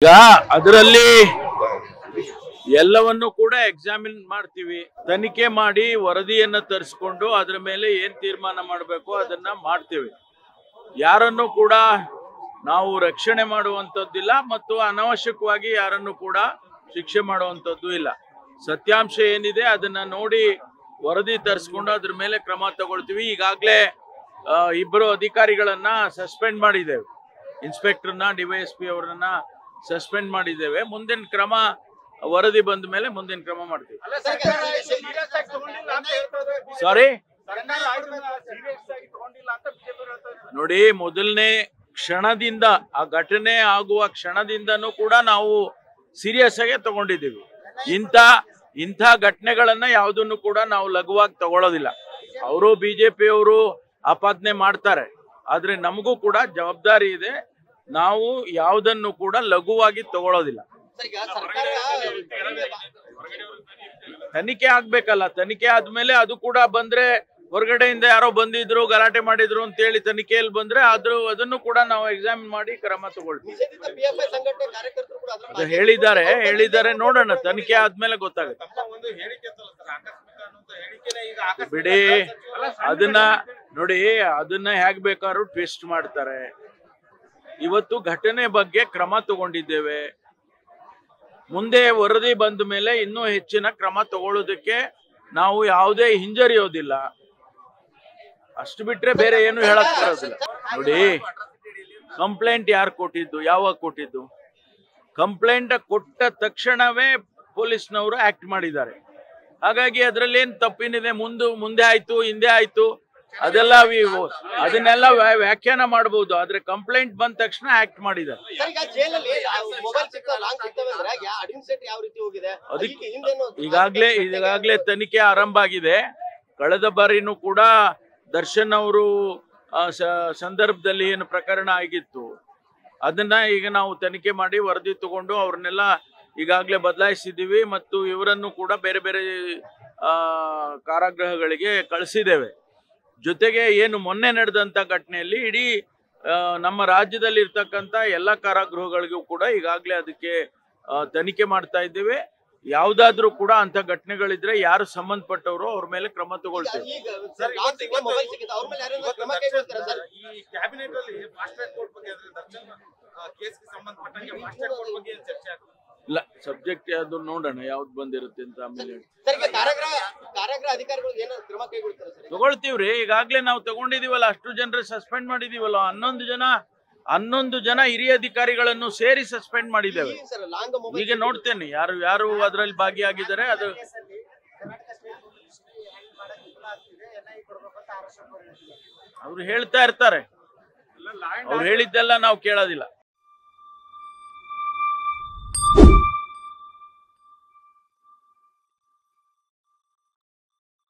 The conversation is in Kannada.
ಈಗ ಅದರಲ್ಲಿ ಎಲ್ಲವನ್ನು ಕೂಡ ಎಕ್ಸಾಮಿನ್ ಮಾಡ್ತೀವಿ, ತನಿಖೆ ಮಾಡಿ ವರದಿಯನ್ನು ತರಿಸಿಕೊಂಡು ಅದರ ಮೇಲೆ ಏನ್ ತೀರ್ಮಾನ ಮಾಡಬೇಕು ಅದನ್ನ ಮಾಡ್ತೀವಿ. ಯಾರನ್ನು ಕೂಡ ನಾವು ರಕ್ಷಣೆ ಮಾಡುವಂತದ್ದಿಲ್ಲ ಮತ್ತು ಅನಾವಶ್ಯಕವಾಗಿ ಯಾರನ್ನು ಕೂಡ ಶಿಕ್ಷೆ ಮಾಡುವಂತದ್ದು ಇಲ್ಲ. ಸತ್ಯಾಂಶ ಏನಿದೆ ಅದನ್ನ ನೋಡಿ ವರದಿ ತರಿಸಿಕೊಂಡು ಅದ್ರ ಮೇಲೆ ಕ್ರಮ ತಗೊಳ್ತೀವಿ. ಈಗಾಗಲೇ ಇಬ್ಬರು ಅಧಿಕಾರಿಗಳನ್ನ ಸಸ್ಪೆಂಡ್ ಮಾಡಿದ್ದೇವೆ, ಇನ್ಸ್ಪೆಕ್ಟರ್ನ ಡಿವೈಎಸ್ಪಿ ಅವರನ್ನ ಸಸ್ಪೆಂಡ್ ಮಾಡಿದ್ದೇವೆ. ಮುಂದಿನ ಕ್ರಮ ವರದಿ ಬಂದ ಮೇಲೆ ಮುಂದಿನ ಕ್ರಮ ಮಾಡ್ತೀವಿ. ಸಾರಿ ನೋಡಿ, ಮೊದಲನೇ ಕ್ಷಣದಿಂದ ಆ ಘಟನೆ ಆಗುವ ಕ್ಷಣದಿಂದನೂ ಕೂಡ ನಾವು ಸೀರಿಯಸ್ ಆಗಿ ತಗೊಂಡಿದ್ದೀವಿ. ಇಂಥ ಘಟನೆಗಳನ್ನ ಯಾವುದನ್ನು ಕೂಡ ನಾವು ಲಘುವಾಗಿ ತಗೊಳ್ಳೋದಿಲ್ಲ. ಅವರು ಬಿಜೆಪಿ ಅವರು ಆಪಾದನೆ ಮಾಡ್ತಾರೆ, ಆದ್ರೆ ನಮಗೂ ಕೂಡ ಜವಾಬ್ದಾರಿ ಇದೆ. ನಾವು ಯಾವುದನ್ನು ಕೂಡ ಲಘುವಾಗಿ ತಗೊಳ್ಳೋದಿಲ್ಲ. ತನಿಖೆ ಆಗ್ಬೇಕಲ್ಲ, ತನಿಖೆ ಆದ್ಮೇಲೆ ಅದು ಕೂಡ ಬಂದ್ರೆ ಹೊರಗಡೆಯಿಂದ ಯಾರೋ ಬಂದಿದ್ರು ಗಲಾಟೆ ಮಾಡಿದ್ರು ಅಂತ ಹೇಳಿ ತನಿಖೆಯಲ್ಲಿ ಬಂದ್ರೆ ಅದನ್ನು ಕೂಡ ನಾವು ಎಕ್ಸಾಮಿನ್ ಮಾಡಿ ಕ್ರಮ ತಗೊಳ್ತೀವಿ. ಅದು ಹೇಳಿದ್ದಾರೆ ನೋಡೋಣ, ತನಿಖೆ ಆದ್ಮೇಲೆ ಗೊತ್ತಾಗುತ್ತೆ. ಬಿಡಿ, ಅದನ್ನ ನೋಡಿ, ಅದನ್ನ ಹೇಗ್ ಬೇಕಾದ್ರೂ ಟ್ವಿಸ್ಟ್ ಮಾಡ್ತಾರೆ. ಇವತ್ತು ಘಟನೆ ಬಗ್ಗೆ ಕ್ರಮ ತಗೊಂಡಿದ್ದೇವೆ. ಮುಂದೆ ವರದಿ ಬಂದ ಮೇಲೆ ಇನ್ನೂ ಹೆಚ್ಚಿನ ಕ್ರಮ ತಗೊಳ್ಳೋದಕ್ಕೆ ನಾವು ಯಾವುದೇ ಹಿಂಜರಿಯೋದಿಲ್ಲ. ಅಷ್ಟು ಬಿಟ್ರೆ ಬೇರೆ ಏನು ಹೇಳಕ್ ಬರೋದಿಲ್ಲ. ನೋಡಿ, ಕಂಪ್ಲೇಂಟ್ ಯಾರು ಕೊಟ್ಟಿದ್ದು, ಯಾವಾಗ ಕೊಟ್ಟಿದ್ದು? ಕಂಪ್ಲೇಂಟ್ ಕೊಟ್ಟ ತಕ್ಷಣವೇ ಪೊಲೀಸ್ನವರು ಆಕ್ಟ್ ಮಾಡಿದ್ದಾರೆ. ಹಾಗಾಗಿ ಅದರಲ್ಲಿ ಏನ್ ತಪ್ಪೇನಿದೆ? ಮುಂದೆ ಆಯ್ತು ಹಿಂದೆ ಆಯ್ತು ಅದನ್ನೆಲ್ಲ ವ್ಯಾಖ್ಯಾನ ಮಾಡಬಹುದು. ಆದ್ರೆ ಕಂಪ್ಲೇಂಟ್ ಬಂದ ತಕ್ಷಣ ಆಕ್ಟ್ ಮಾಡಿದ್ದಾರೆ. ಈಗಾಗ್ಲೇ ತನಿಖೆ ಆರಂಭ ಆಗಿದೆ. ಕಳೆದ ಬಾರಿನೂ ಕೂಡ ದರ್ಶನ್ ಅವರು ಸಂದರ್ಭದಲ್ಲಿ ಏನು ಪ್ರಕರಣ ಆಗಿತ್ತು ಅದನ್ನ ಈಗ ನಾವು ತನಿಖೆ ಮಾಡಿ ವರದಿ ತಗೊಂಡು ಅವ್ರನ್ನೆಲ್ಲ ಈಗಾಗಲೇ ಬದಲಾಯಿಸಿದ್ದೀವಿ ಮತ್ತು ಇವರನ್ನು ಕೂಡ ಬೇರೆ ಬೇರೆ ಕಾರಾಗೃಹಗಳಿಗೆ ಕಳಿಸಿದ್ದೇವೆ. ಜೊತೆಗೆ ಏನು ಮೊನ್ನೆ ನಡೆದಂತ ಘಟನೆಯಲ್ಲಿ ಇಡೀ ನಮ್ಮ ರಾಜ್ಯದಲ್ಲಿ ಇರ್ತಕ್ಕಂಥ ಎಲ್ಲ ಕಾರಾಗೃಹಗಳಿಗೂ ಕೂಡ ಈಗಾಗಲೇ ಅದಕ್ಕೆ ತನಿಖೆ ಮಾಡ್ತಾ ಇದ್ದೇವೆ. ಯಾವ್ದಾದ್ರೂ ಕೂಡ ಅಂತ ಘಟನೆಗಳಿದ್ರೆ ಯಾರು ಸಂಬಂಧಪಟ್ಟವರು ಅವ್ರ ಮೇಲೆ ಕ್ರಮ ತಗೊಳ್ತೇವೆ. ಇಲ್ಲ, ಸಬ್ಜೆಕ್ಟ್ ಯಾವ್ದು ನೋಡೋಣ, ಯಾವ್ದು ಬಂದಿರುತ್ತೆ ಅಂತ ಆಮೇಲೆ ತಗೊಳ್ತೀವ್ರಿ. ಈಗಾಗ್ಲೇ ನಾವು ತಗೊಂಡಿದೀವಲ್ಲ, ಅಷ್ಟು ಜನರು ಸಸ್ಪೆಂಡ್ ಮಾಡಿದೀವಲ್ಲ. 11 ಜನ ಹಿರಿಯ ಅಧಿಕಾರಿಗಳನ್ನು ಸೇರಿ ಸಸ್ಪೆಂಡ್ ಮಾಡಿದ್ದೇವೆ. ಈಗ ನೋಡ್ತೇನೆ ಯಾರು ಅದರಲ್ಲಿ ಭಾಗಿಯಾಗಿದ್ದಾರೆ. ಅದು ಅವ್ರು ಹೇಳ್ತಾ ಇರ್ತಾರೆ, ಅವ್ರು ಹೇಳಿದ್ದೆಲ್ಲ ನಾವು ಕೇಳೋದಿಲ್ಲ.